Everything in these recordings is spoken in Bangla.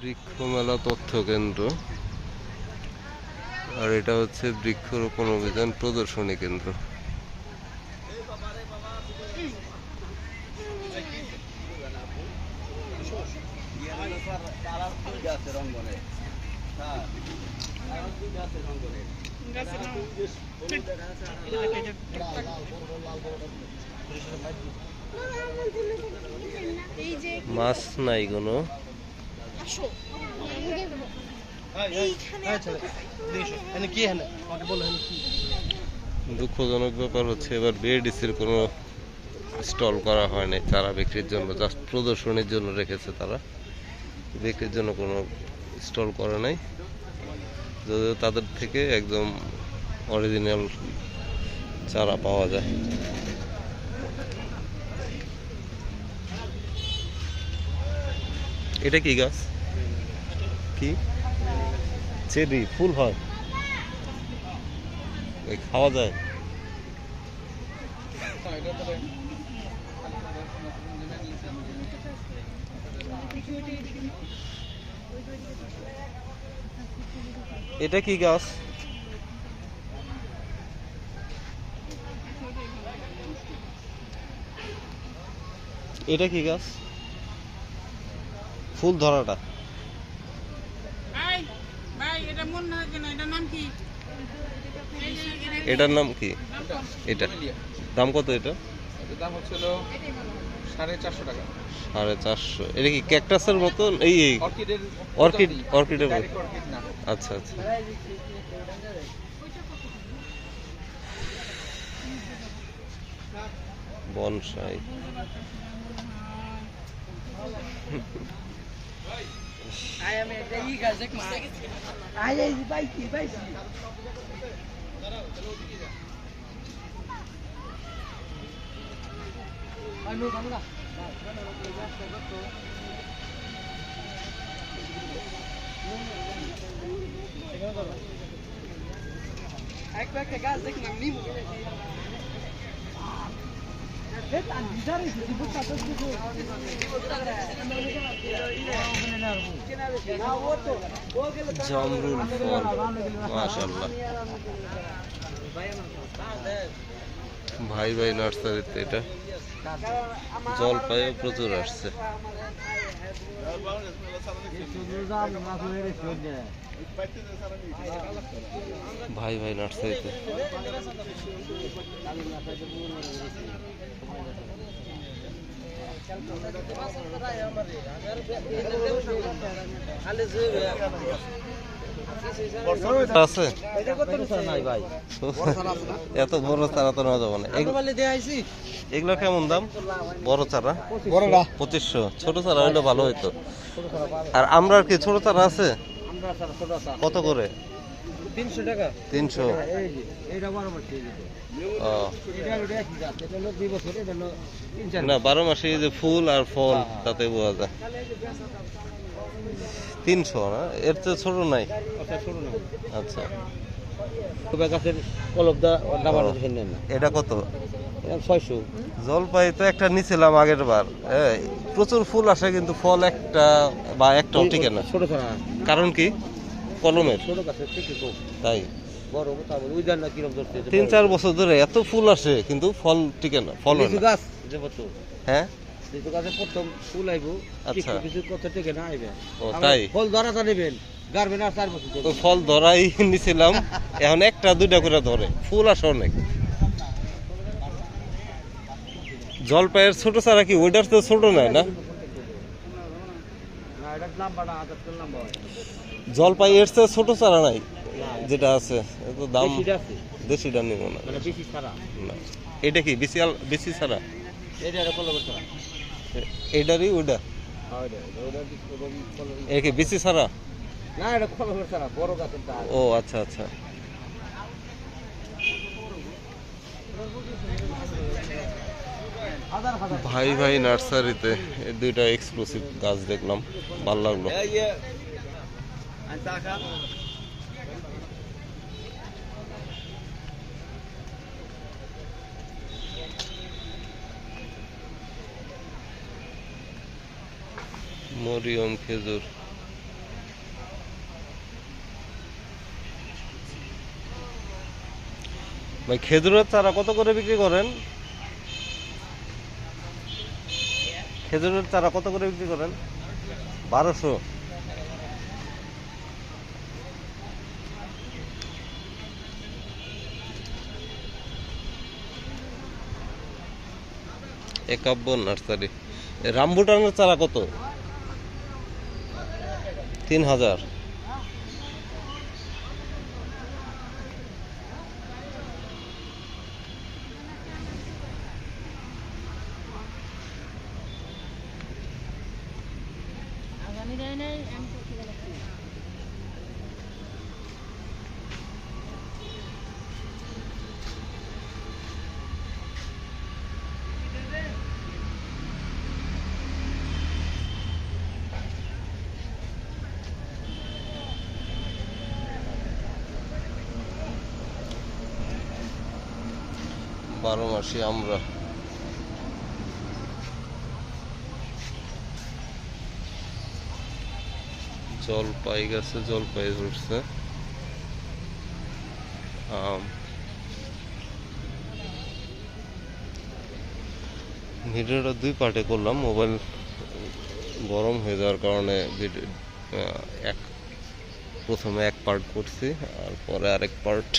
বৃক্ষ মেলা তথ্য কেন্দ্র, আর এটা হচ্ছে বৃক্ষরোপণ অভিযান প্রদর্শনী কেন্দ্র। মাছ নাই কোনো। দুঃখজনক ব্যাপার হচ্ছে এবার বিএডিসির কোনো স্টল করা হয়নি চারা বিক্রির জন্য, জাস্ট প্রদর্শনীর জন্য রেখেছে তারা, বিক্রির জন্য কোনো স্টল করে নাই। যদিও তাদের থেকে একদম অরিজিনাল চারা পাওয়া যায়। এটা কি গাছ? কি চেরি ফুল হয়, খাওয়া যায়? এটা কি গাছ? এটা কি গাছ? ফুল ধরাটা এটার নাম কি? এটা দাম কত? এটা দাম হচ্ছিল 450 টাকা। 450? এটা কি ক্যাকটাসের মতন? এই অর্কিডের মতো? আচ্ছা আচ্ছা। বনসাই। জামরুল ফল, মাশাআল্লাহ। ভাই ভাই নার্সারিতে এটা জলপাইও প্রচুর আসছে। ভাই ভাই নার্সারিতে আছে। এত বড় চারা তো নেওয়া যাবে না। এগুলো কেমন দাম? বড় চারা 2500, ছোট চারা হইলে ভালো হইতো। আর আমরা কি ছোট চারা আছে? কত করে? 300 টাকা। 300? না 12 মাসে যে ফুল আর ফল তাতে বোঝা যায়। 300 না? এর চেয়ে ছোট নাই? আচ্ছা। এটা কত? 600। জলপাই তো একটা নিছিলাম আগের বার, প্রচুর ফুল আসে কিন্তু ফল একটা বা একটাও টিকে না। কারণ কি? কলমের? তাই 3-4 বছর ধরে এত ফুল আসে কিন্তু ফল টিকে না, ফল হয় না। হ্যাঁ প্রথম ফুল আইব, আচ্ছা কিছু কথা টিকে না আইবে। ও তাই? ফল ধরাটা নেবেন, গারবেন আর 4 বছর। তো ফল ধরাই নিছিলাম, এখন একটা দুইটা করে ধরে, ফুল আসে অনেক। জলপাইয়ের ছোট চারা কি ওইটার তো ছোট নয় না? জলপাই এর চেয়ে ছোট চারা নাই যেটা আছে? তো দাম দেশিটা নিব না। এটা কি বেশি ছাড়া? এইটারই ওইটা কি বেশি ছাড়া? ও আচ্ছা আচ্ছা। ভাই ভাই নার্সারিতে এই দুইটা এক্সক্লুসিভ গাছ দেখলাম, ভালো লাগলো। মরিয়ম খেজুর। ভাই খেজুরের চারা কত করে বিক্রি করেন? খেজুরের চারা কত করে বিক্রি করেন? 1200। একাব্য নার্সারি। রামবুটানের চারা কত? 3000। বারো মাসি আমরা জলপাই গাছে জলপাই ধরছে। ভিডিওটা 2 পার্টে করলাম, মোবাইল গরম হয়ে যাওয়ার কারণে প্রথমে এক পার্ট করছি আর পরে আরেক পার্ট।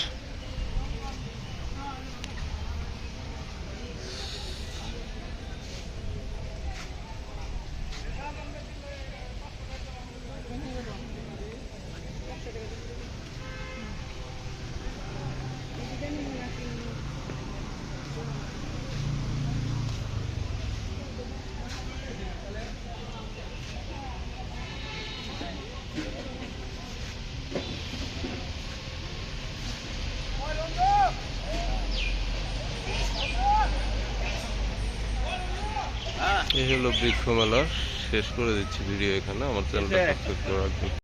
এই হলো বৃক্ষ মেলা। শেষ করে দিচ্ছি ভিডিও এখানে। আমার চ্যানেলটা সাবস্ক্রাইব করে রাখবেন।